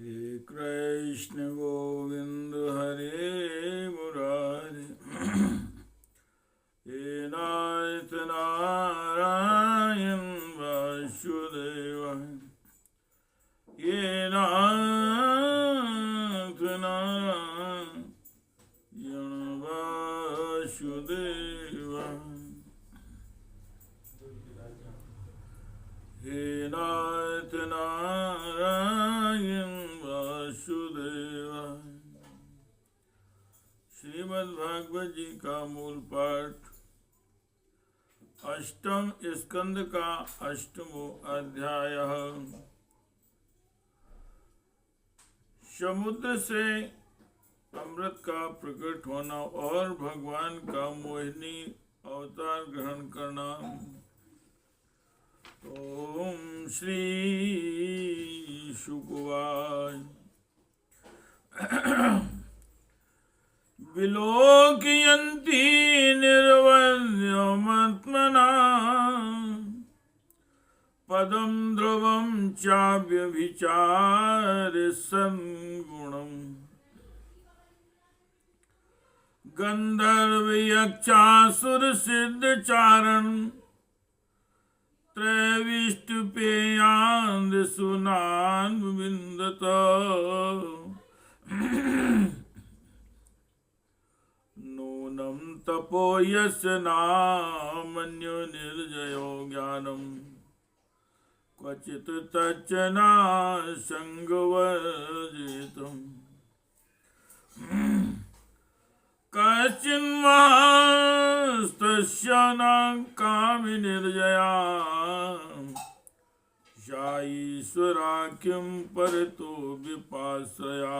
हे कृष्ण गोविंद हरे मुरारे हे नाथ नारायण वासुदेव हे नाथ नारायण वासुदेव हे नाथ नारायण वासुदेव। श्रीमद्भागवत जी का मूल पाठ अष्टम स्कंद का अष्टमो अध्याय। समुद्र से अमृत का प्रकट होना और भगवान का मोहिनी अवतार ग्रहण करना। ओम श्री शुकवाच विलोकयन्ति निर्वध्यमत्मना पदं ध्रुवं चाव्यभिचारे सद्गुणम् गन्धर्वयक्षासुरसिद्धचारण त्रैविष्टुपेयान् विन्दत नूनं तपो यस्य नामन्यो निर्जयो ज्ञानम् क्वचित् तच्च नासङ्गवर्जितम् कश्चिन्मस्तस्य न कामि निर्जया सा ईश्वरा किं परतो विपाश्रया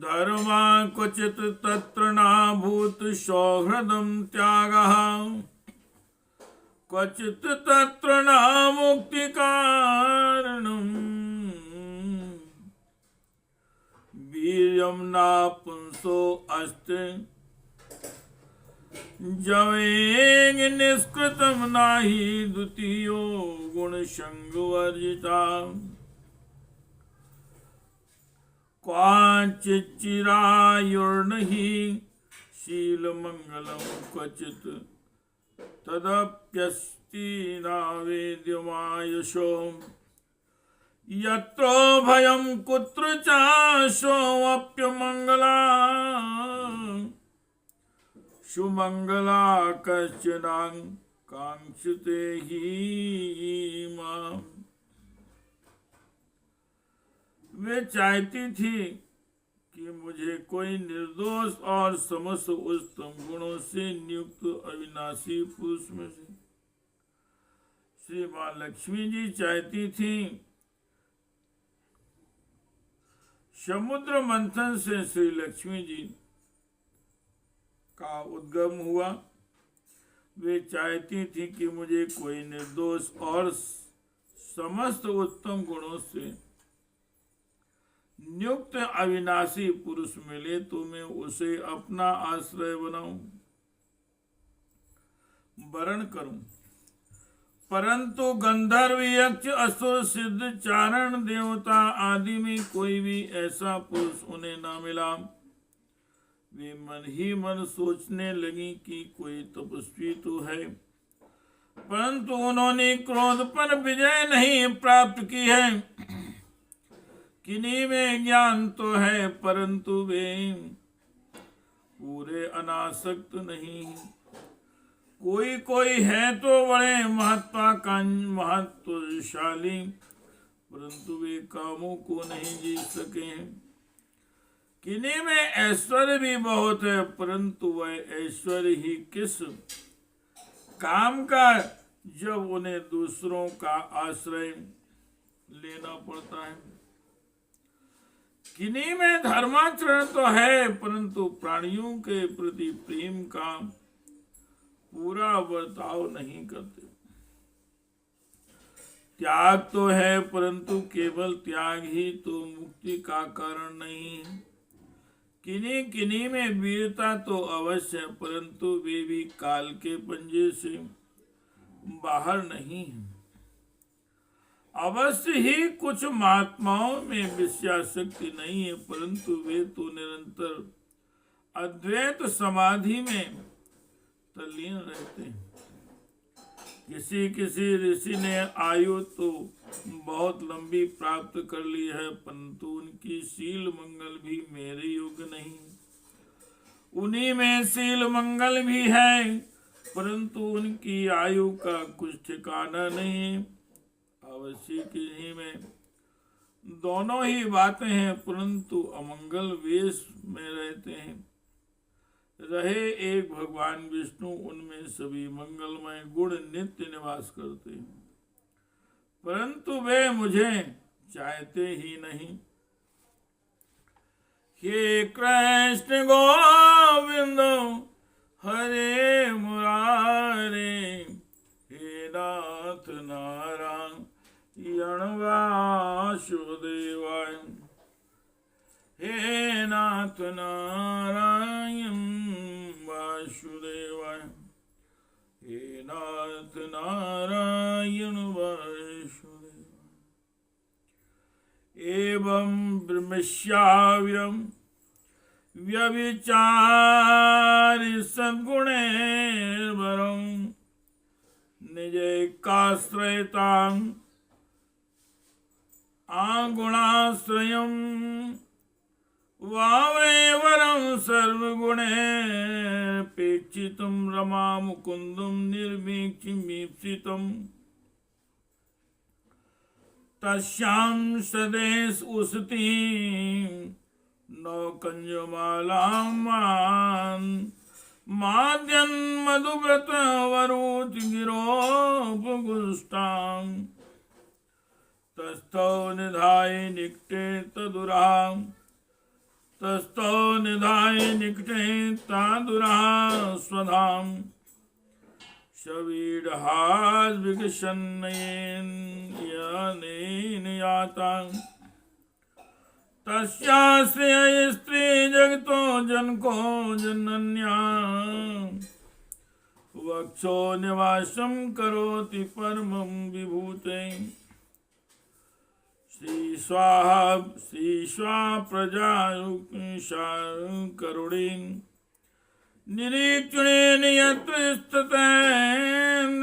धर्मा क्वचित् तत्र नाभूत सौहृदं त्यागः क्वचित् तत्र नामुक्तिकारणम् वीर्यं नापुंसो अस्ति जवेग निष्कृतं नाहि द्वितीयो गुणसंगवर्जिता क्वाचिच्चिरायुर्नहि शीलमङ्गलं क्वचित् तदप्यस्ति नावेद्यमायशो यत्र भयं कुत्र चाशोऽप्यमङ्गला सुमङ्गला कश्चिदां काङ्क्षते हि माम्। वे चाहती थी कि मुझे कोई निर्दोष और समस्त उत्तम गुणों से नियुक्त अविनाशी पुरुष में से श्री माँ लक्ष्मी जी चाहती थी। समुद्र मंथन से श्री लक्ष्मी जी का उद्गम हुआ। वे चाहती थी कि मुझे कोई निर्दोष और समस्त उत्तम गुणों से नियुक्त अविनाशी पुरुष मिले तो मैं उसे अपना आश्रय बनाऊं, वरण करूं। परंतु गंधर्व यक्ष असुर सिद्ध चारण देवता आदि में कोई भी ऐसा पुरुष उन्हें न मिला। वे मन ही मन सोचने लगी कि कोई तपस्वी तो है, परंतु उन्होंने क्रोध पर विजय नहीं प्राप्त की है। किन्हीं में ज्ञान तो है, परंतु वे पूरे अनासक्त नहीं। कोई कोई है तो बड़े महत्वशाली, परंतु वे कामों को नहीं जीत सके। किन्हीं में ऐश्वर्य भी बहुत है, परंतु वह ऐश्वर्य ही किस काम का जब उन्हें दूसरों का आश्रय लेना पड़ता है। किन्हीं में धर्माचरण तो है, परंतु प्राणियों के प्रति प्रेम का पूरा बर्ताव नहीं करते। त्याग तो है, परंतु केवल त्याग ही तो मुक्ति का कारण नहीं। किन्हीं किन्हीं में वीरता तो अवश्य है, परंतु वे भी काल के पंजे से बाहर नहीं है। अवश्य ही कुछ महात्माओं में विषयाशक्ति नहीं है, परंतु वे तो निरंतर अद्वैत समाधि में तल्लीन रहते हैं। किसी किसी ऋषि ने आयु तो बहुत लंबी प्राप्त कर ली है, परंतु उनकी शील मंगल भी मेरे योग्य नहीं। उन्हीं में शील मंगल भी है, परंतु उनकी आयु का कुछ ठिकाना नहीं। अवश्य किन्हीं में दोनों ही बातें हैं, परंतु अमंगल वेश में रहते हैं। रहे एक भगवान विष्णु, उनमें सभी मंगलमय गुण नित्य निवास करते हैं, परंतु वे मुझे चाहते ही नहीं। हे कृष्ण गोविंद हरे मुरारे, हे नाथ नारायण वासुदेवाय, हे नाथ नारायण वासुदेवाय, हे नाथ नारायण वासुदेवाय। एवं ब्रह्मश्याव्यम व्यभिचारि सद्गुणैर्वरं निजैकाश्रयतां आगुणाश्रयं वावरे वरं सर्वगुणैरपेक्षितं रमा मुकुन्दं निर्वीक्षमीप्सितं तस्यां सदेश उसतीं नौकंजमालां माद्यन् मधुव्रत वरोति गिरोपगुष्टां तस्थौ निधाय निकटे तदुरां तस्थौ निधाय निकटे तादुरां स्वधां शवीडहास विकशन्नयेन यानेन यातां तस्याश्रय स्त्री जगतो जनको जनन्या वक्षो निवासं करोति परमं विभूते श्री स्वाहा प्रजा करुणीं निरीक्षणेन यत्र स्थितेन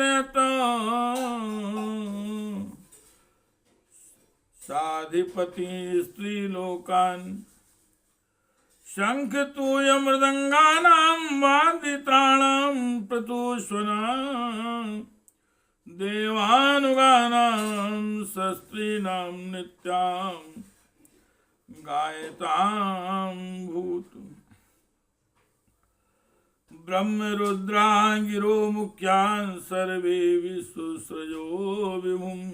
साधिपति स्त्रीलोकान् शंखतूय मृदंगानां वादित्राणां प्रतुष्वनां देवानुगानां शस्त्रीणां नित्यां गायतां भूत ब्रह्म रुद्रा गिरो मुख्यान् सर्वे विश्वसृजो विभुम्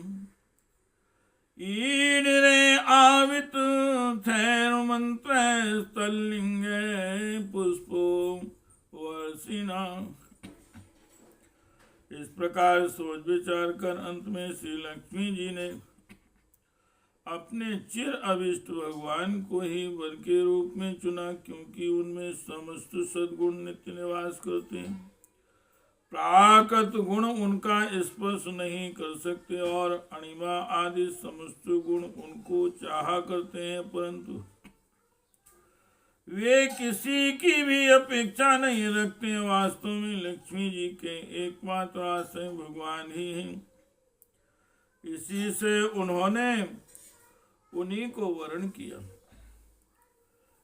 ईडिरे आवित थैर मंत्र स्थलिंगे पुष्पो वर्षिना। इस प्रकार सोच विचार कर अंत में श्री लक्ष्मी जी ने अपने चिर अभिष्ट भगवान को ही वर के रूप में चुना, क्योंकि उनमें समस्त सद्गुण नित्य निवास करते हैं। प्राकृत गुण उनका स्पर्श नहीं कर सकते और अणिमा आदि समस्त गुण उनको चाहा करते हैं, परंतु वे किसी की भी अपेक्षा नहीं रखते। वास्तव में लक्ष्मी जी के एकमात्र आश्रय भगवान ही हैं। इसी से उन्होंने उन्हीं को वर्ण किया।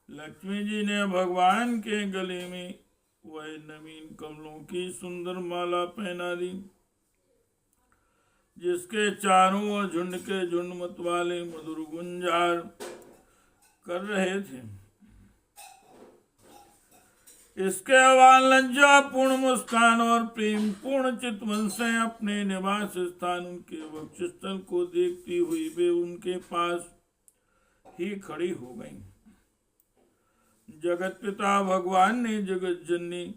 लक्ष्मी जी ने भगवान के गले में वह नवीन कमलों की सुंदर माला पहना दी, जिसके चारों ओर झुंड के झुंड मत वाले मधुर गुंजार कर रहे थे। इसके बाद लज्जा पूर्ण मुस्कान और प्रेम पूर्ण चितवन से अपने निवास स्थान उनके वक्षस्थल को देखती हुई वे उनके पास ही खड़ी हो गईं। जगत पिता भगवान ने जगत जननी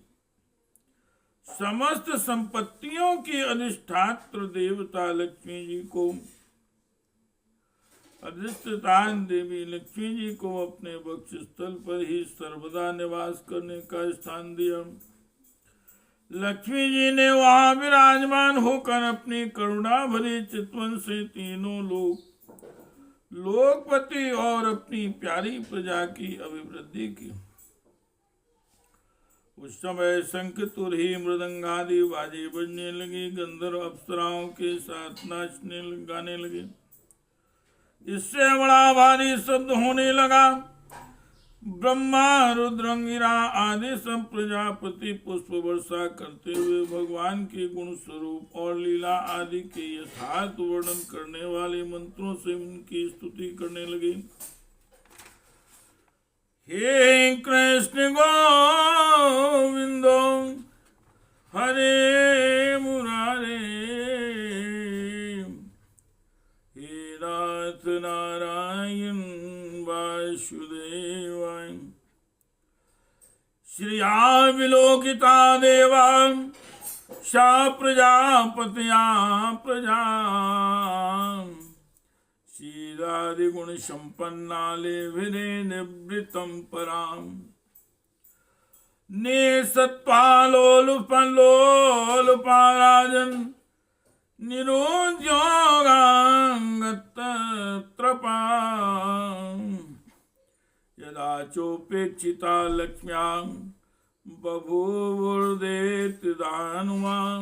समस्त संपत्तियों की अधिष्ठात्र देवता लक्ष्मी जी को अधिष्ठान देवी लक्ष्मी जी को अपने वक्षस्थल पर ही सर्वदा निवास करने का स्थान दिया। लक्ष्मी जी ने वहां विराजमान होकर अपनी करुणा भरी चितवन से तीनों लोकपति और अपनी प्यारी प्रजा की अभिवृद्धि की। उस समय शंख तुरही मृदंगादि बाजे बजने लगे, गंधर्व अप्सराओं के साथ नाचने गाने लगे। इससे बड़ा भारी शब्द होने लगा। ब्रह्मा रुद्रंगिरा आदि सब प्रजापति पुष्प वर्षा करते हुए भगवान के गुण स्वरूप और लीला आदि के यथार्थ वर्णन करने वाले मंत्रों से उनकी स्तुति करने लगे। हे कृष्ण गोविंदो हरे मुरारे, हे नाथ नारायण वासुदेवाय, श्रिया विलोकिता देवा सा प्रजापत्या प्रजा, शीलादिगुण संपन्नाले विने निवृत्तं पराम, ने सत्पालोलुपा राजन निरोद्योगांगत्रपा, यदा चोपेक्षिता लक्ष्म्यां बभूवुर्देतिदानुमां,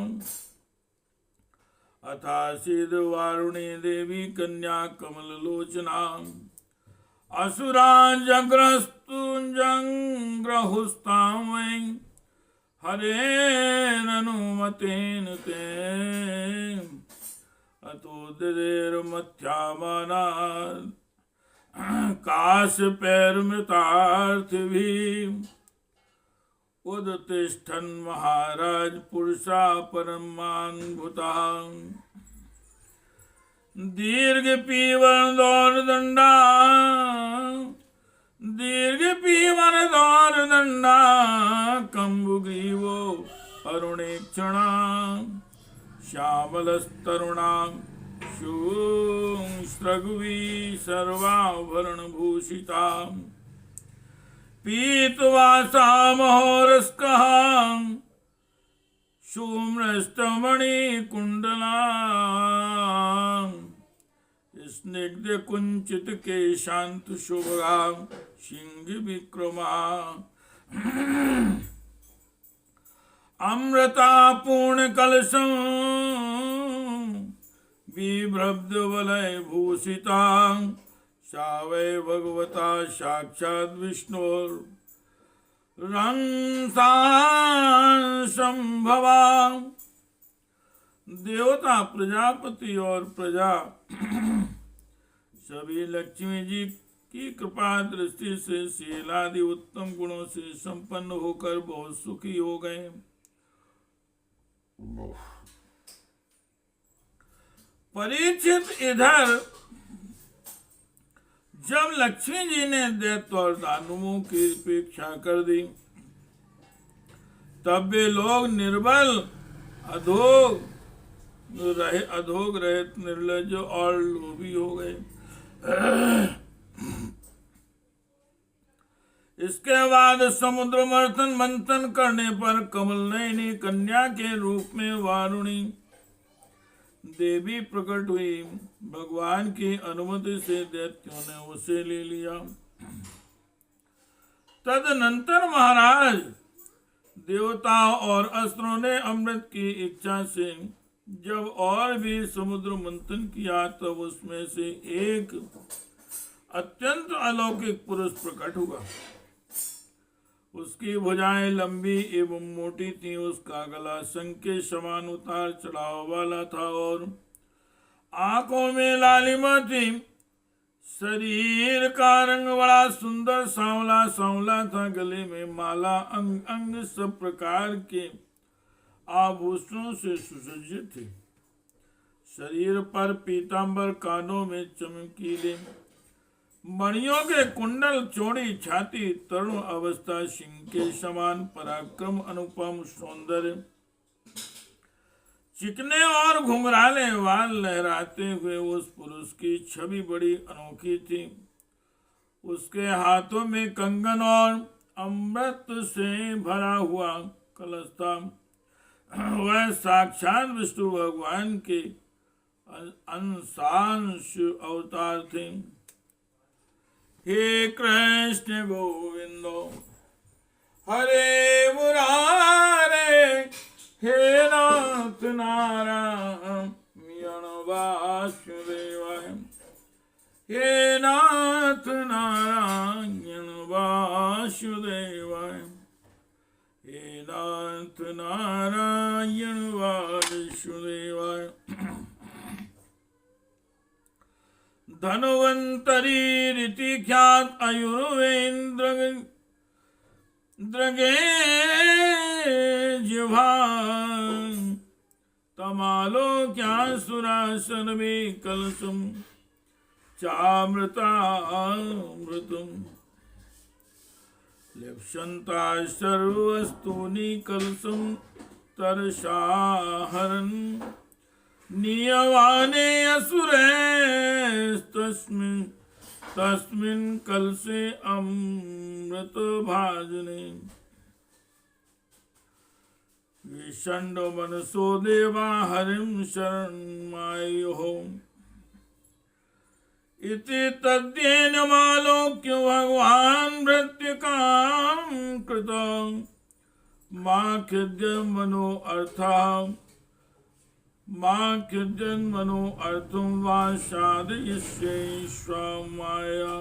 अथासीद वारुणी देवी कन्या कमललोचना, असुरा जग्रहुस्तां वै हरेरनुमतेन ते, अतो दिदेर्मथ्यामानात् काशपैर्मृतार्थिभिः, उदतिष्ठन् महाराज पुरुषा परमान्भुता, दीर्घ पीवन दौर दंडा कंबुग्रीवो अरुणेक्षणा, श्यामलस्तरुणा शुश्रग्वी सर्वाभरणभूषिता, पीतवासा महोरस्कः शुम्रष्टमणिकुण्डला, स्निग्ध कुंचित केशांत शुभगा सिंह विक्रमा, अमृता पूर्ण कलशं बिभ्रद्ध वलय भूषिता, सा वै भगवता साक्षात् विष्णुर्हंसासंभवा। देवता प्रजापति और प्रजा सभी लक्ष्मी जी की कृपा दृष्टि से शीलादि उत्तम गुणों से संपन्न होकर बहुत सुखी हो गए। परीक्षित, इधर जब लक्ष्मी जी ने दैत्य और दानवों की उपेक्षा कर दी, तब वे लोग निर्बल अधोग रहित निर्लज्ज और लोभी हो गए। इसके बाद समुद्र मंथन करने पर कमल नयनी कन्या के रूप में वारुणी देवी प्रकट हुई। भगवान की अनुमति से दैत्यों ने उसे ले लिया। तदनंतर महाराज देवताओं और असुरों ने अमृत की इच्छा से जब और भी समुद्र मंथन किया, तब उसमें से एक अत्यंत अलौकिक पुरुष प्रकट हुआ। उसकी भुजाएं लंबी एवं मोटी थी, उसका गला शंख के समान उतार चढ़ाव वाला था और आंखों में लालिमा थी। शरीर का रंग बड़ा सुंदर सांवला था। गले में माला, अंग अंग सब प्रकार के आभूषणों से सुसज्जित थे। शरीर पर पीतांबर, कानों में चमकीले मणियों के कुंडल, चौड़ी छाती, तरुण अवस्था, सिंह के समान पराक्रम, अनुपम सौंदर्य, चिकने और घुंघराले वाल लहराते हुए उस पुरुष की छवि बड़ी अनोखी थी। उसके हाथों में कंगन और अमृत से भरा हुआ कलश था। वह साक्षात विष्णु भगवान के अंशांश अवतार थे। हे कृष्ण गोविंदो हरे मुरारे, हे नाथ नारायण वासुदेवाय, हे नाथ नारायण वासुदेवाय, हे नाथ नारायण वासुदेवाय। धन्वन्तरी रीति ख्यात आयुर्वेन्द्र द्रगे जिह्वा, तमालो क्या सुरासन में कलसम चामृतामृतम, लिप्सन्ता सर्वस्तूनि कलसम तरसाहरन्, नियवाने असुरे तस्मिन् कलसे अमृत भाजने। विषण्डो मनसो देवा हरिं शरणमायुः, इति तद्येन मालोक्य भगवान् भृत्यकां कृतं, मां खिद्यन् मनो अर्थं वा साधयिष्ये स्वामाया।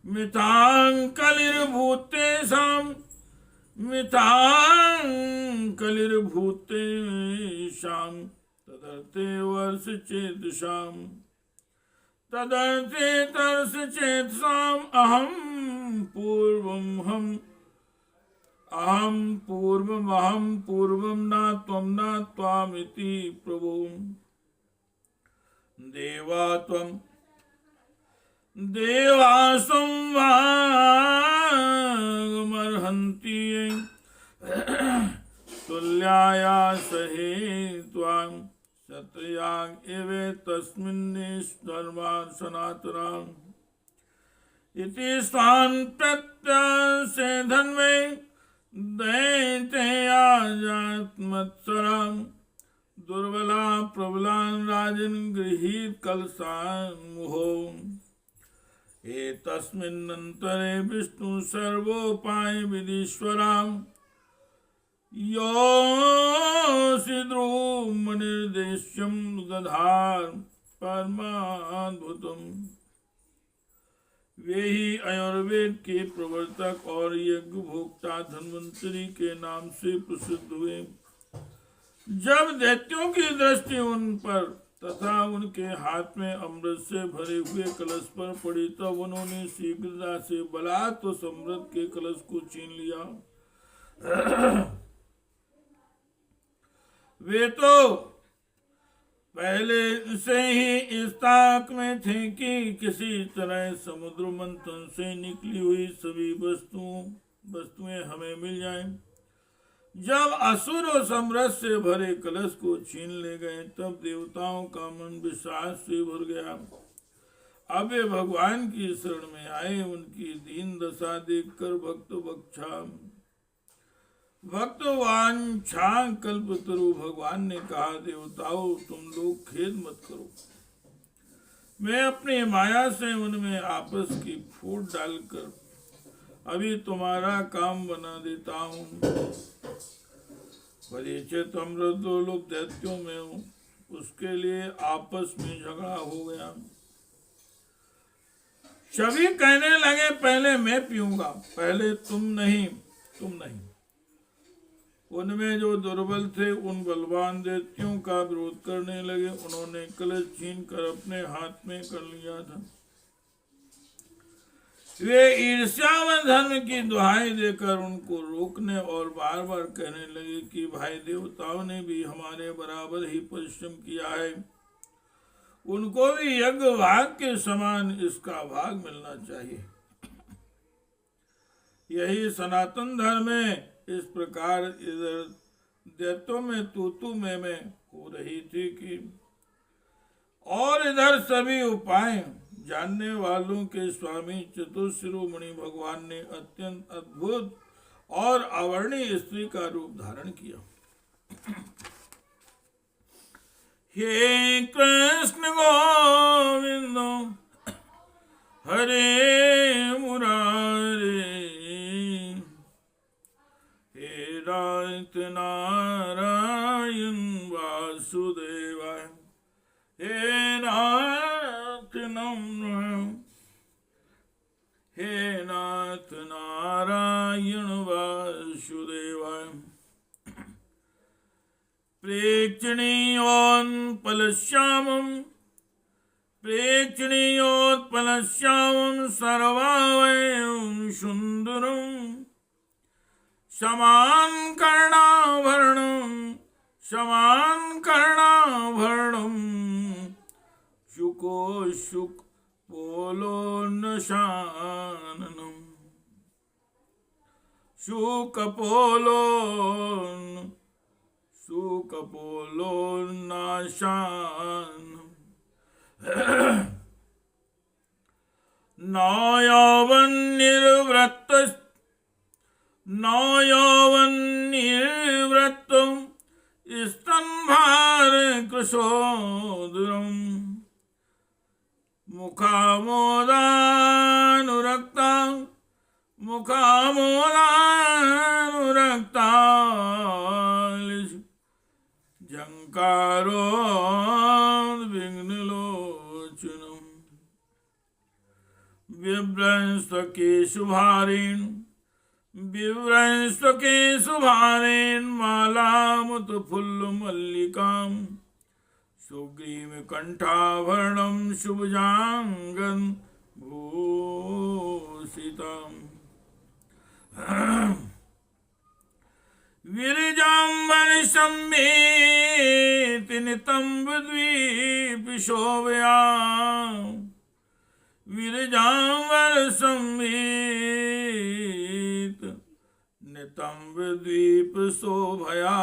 मिथां कलिर्भूतेषां तदर्थे वर्षचेतसाम् अहं पूर्वं न त्वामिति प्रभो। देवासं वागमर्हन्ति तुल्याया सहे त्वां सत्रयाग एवे तस्मिन्नेष्धर्मान् सनातनान्, इति स्वान् प्रत्यसे धन्वे दैतेयाजात्मत्सरां, दुर्बला प्रबलान् राजन् गृहीत कलशान् मुहो। एतस्मिन्नन्तरे विष्णु सर्वोपाय विधीश्वरां, योऽसिद्रुमनिर्देश्यं दधार परमाद्भुतम्। वे ही आयुर्वेद के प्रवर्तक और यज्ञ भोक्ता धन्वंतरी के नाम से प्रसिद्ध हुए। जब दैत्यों की दृष्टि उन पर तथा उनके हाथ में अमृत से भरे हुए कलश पर पड़ी, तब उन्होंने शीघ्रता से बलात् उस अमृत के कलश को छीन लिया। वे तो पहले से ही इस ताक में थे कि किसी तरह समुद्र मंथन से निकली हुई सभी वस्तुएं हमें मिल जाएं। जब असुर उस अमृत से भरे कलश को छीन ले गए, तब देवताओं का मन विश्वास से भर गया। अब वे भगवान की शरण में आए। उनकी दीन दशा देखकर भक्तवांछा कल्पतरु भगवान ने कहा, देवताओं तुम लोग खेद मत करो, मैं अपनी माया से उनमें आपस की फूट डालकर अभी तुम्हारा काम बना देता हूँ। परिचित अमृत दो लोग दैत्यों में हूँ, उसके लिए आपस में झगड़ा हो गया। सभी कहने लगे पहले मैं पीऊंगा, पहले तुम नहीं। उनमें जो दुर्बल थे उन बलवान दैत्यों का विरोध करने लगे। उन्होंने कलश छीन कर अपने हाथ में कर लिया था। वे ईर्ष्या व धर्म की दुहाई देकर उनको रोकने और बार बार कहने लगे कि भाई देवताओं ने भी हमारे बराबर ही परिश्रम किया है, उनको भी यज्ञ भाग के समान इसका भाग मिलना चाहिए। यही सनातन धर्म है। इस प्रकार इधर दैत्यों में तू मैं हो रही थी कि और इधर सभी उपाय जानने वालों के स्वामी चतुर्शिरोमणि भगवान ने अत्यंत अद्भुत और अवर्णीय स्त्री का रूप धारण किया। हे कृष्ण गोविंद हरे मुरारे, हे रात नारायण वासुदेवाय, हे नाथ नमः, हे नाथ नारायण वासुदेवाय। प्रेक्षणीयोत्पलश्यामं प्रेक्षणीयोत्पलश्यामं सर्वावयवं सुन्दरं, शमान्कर्णाभरणं शुकोशुकपोलोन्नशाननं, शुकपोलोन्नाशानम्। न यौवन्निर्वृत्तं स्तनभारकृशोदरम्, मुखामोदानुरक्ता झङ्कारोद्विग्नलोचनम्, बिभ्रंस्त्वकेशुभारेण मालामुत्फुल्लमल्लिकां, सुग्रीवकण्ठाभरणं शुभजाङ्गं भूषितम्। विरजाम्बरसंमेति नितम्बद्वीपशोभया, विरजाम्बरसंमेत नितम्बद्वीपशोभया,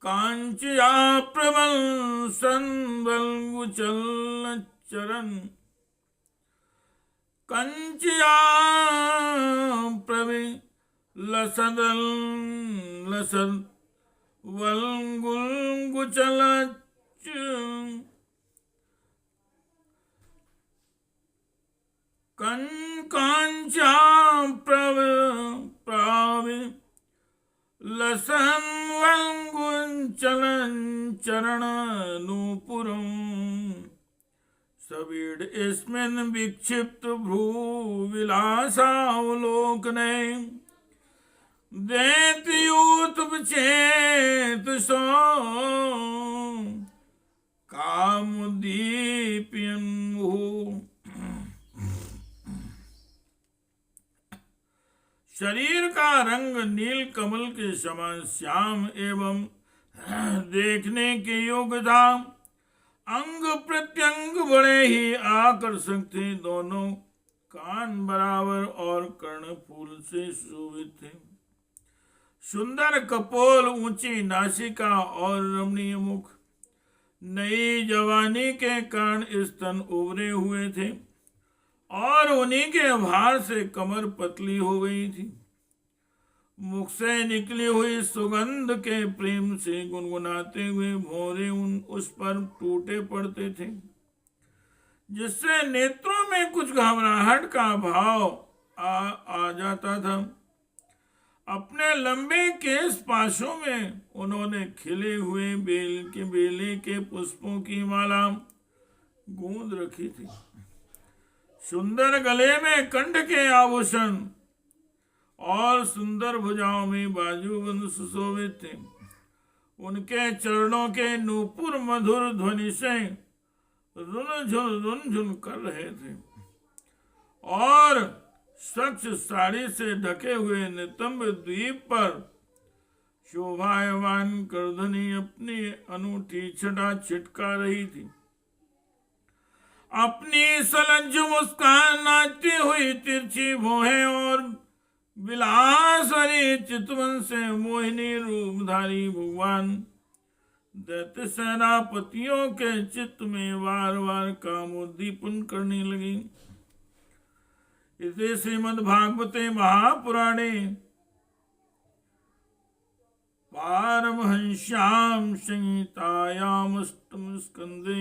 काञ्चया प्रवंसन्वल्गुचलच्चरन्, कंचया लसद वल्गुचलच्च, कांचा लसन वल्गुचलच्चरणनूपुरम्, सवीड स्मिन् विक्षिप्त भ्रूविलासावलोकने, दैत्योत्पचेतसो कामुद्दीप्यन् मुहुः। शरीर का रंग नील कमल के समान श्याम एवं देखने के योग्य था। अंग प्रत्यंग बड़े ही आकर्षक थे। दोनों कान बराबर और कर्ण फूल से शोभित थे। सुंदर कपोल, ऊंची नासिका और रमणीय मुख, नई जवानी के कारण स्तन उभरे हुए थे और उन्हीं के भार से कमर पतली हो गई थी। मुख से निकली हुई सुगंध के प्रेम से गुनगुनाते हुए भौरे उस पर टूटे पड़ते थे, जिससे नेत्रों में कुछ घबराहट का भाव आ जाता था। अपने लंबे केश पाशों में उन्होंने खिले हुए बेले के पुष्पों की माला गूंद रखी थी। सुंदर गले में कंठ के आभूषण और सुंदर भुजाओं में बाजूबंद सुशोभित थे। उनके चरणों के नूपुर मधुर ध्वनि से रुनझुन कर रहे थे और स्वच्छ साड़ी से ढके हुए नितंब द्वीप पर शोभायमान करधनी अपनी अनूठी छटा छिटका रही थी। अपनी सलज्ज मुस्कान, नाचती हुई तिरछी भौहें और विलासरी चितवन से मोहिनी रूपधारी भगवान दैत्य सेनापतियों के चित्त में बार बार कामोद्दीपन करने लगी। इसे श्रीमद्भागवते महापुराणे पारमहंस्यां संहितायामष्टम स्कंदे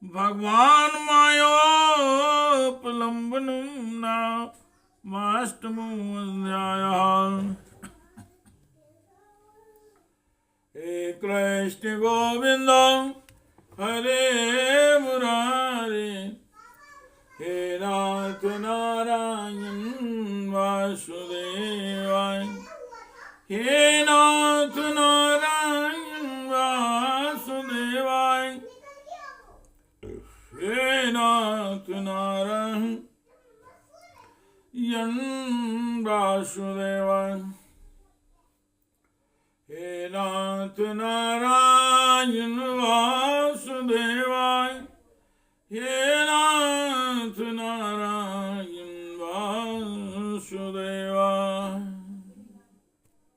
भगवान मायोपलम्बनम नामाष्टमो अध्यायः। हे कृष्ण गोविंद हरे मुरारे, हे नाथ नारायण वासुदेवाय, हे नाथ नारायण वासुदेवाय, हे नाथ नारायण वासुदेवाय, हे नाथ नारायण वासुदेवाय, हे